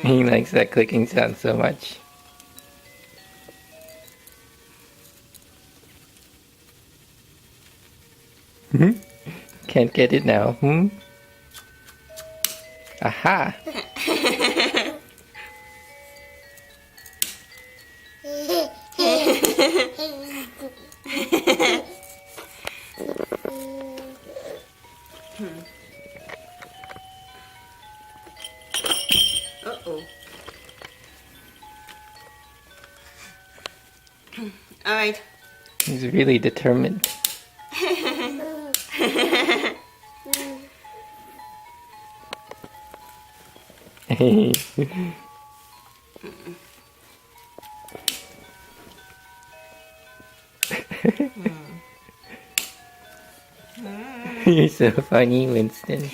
He likes that clicking sound so much. Can't get it now, Aha! Uh-oh. All right. He's really determined. You're so funny, Winston.